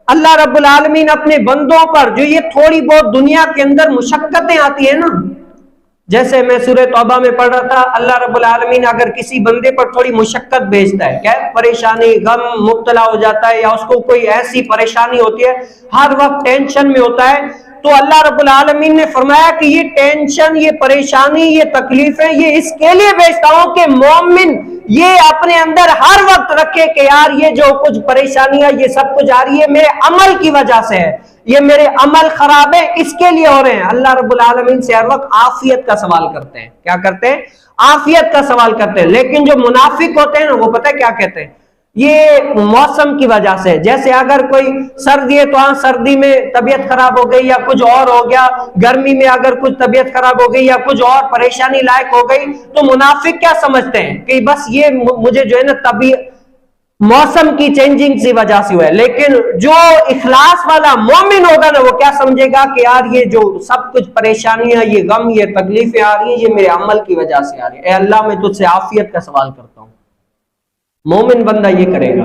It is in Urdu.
اللہ رب العالمین اپنے بندوں پر جو یہ تھوڑی بہت دنیا کے اندر مشقتیں آتی ہیں نا، جیسے میں سورہ توبہ میں پڑھ رہا تھا، اللہ رب العالمین اگر کسی بندے پر تھوڑی مشقت بھیجتا ہے، کیا پریشانی غم مبتلا ہو جاتا ہے، یا اس کو کوئی ایسی پریشانی ہوتی ہے، ہر وقت ٹینشن میں ہوتا ہے، تو اللہ رب العالمین نے فرمایا کہ یہ ٹینشن، یہ پریشانی، یہ تکلیفیں، یہ اس کے لیے بھیجتا ہوں کہ مومن یہ اپنے اندر ہر وقت رکھے کہ یار یہ جو کچھ پریشانیاں یہ سب کچھ آ رہی ہے میرے عمل کی وجہ سے ہے، یہ میرے عمل خراب ہے اس کے لیے ہو رہے ہیں۔ اللہ رب العالمین سے ہر وقت عافیت کا سوال کرتے ہیں۔ کیا کرتے ہیں؟ عافیت کا سوال کرتے ہیں۔ لیکن جو منافق ہوتے ہیں نا، وہ پتہ ہے کیا کہتے ہیں؟ یہ موسم کی وجہ سے، جیسے اگر کوئی سردی ہے تو ہاں سردی میں طبیعت خراب ہو گئی یا کچھ اور ہو گیا، گرمی میں اگر کچھ طبیعت خراب ہو گئی یا کچھ اور پریشانی لائق ہو گئی، تو منافق کیا سمجھتے ہیں کہ بس یہ مجھے جو ہے نا طبیعت موسم کی چینجنگ کی وجہ سے ہوا ہے۔ لیکن جو اخلاص والا مومن ہوگا نا، وہ کیا سمجھے گا کہ یار یہ جو سب کچھ پریشانیاں، یہ غم، یہ تکلیفیں آ رہی ہیں، یہ میرے عمل کی وجہ سے آ رہی ہے۔ اے اللہ میں تجھ سے عافیت کا سوال کرتا ہوں۔ مومن بندہ یہ کرے گا۔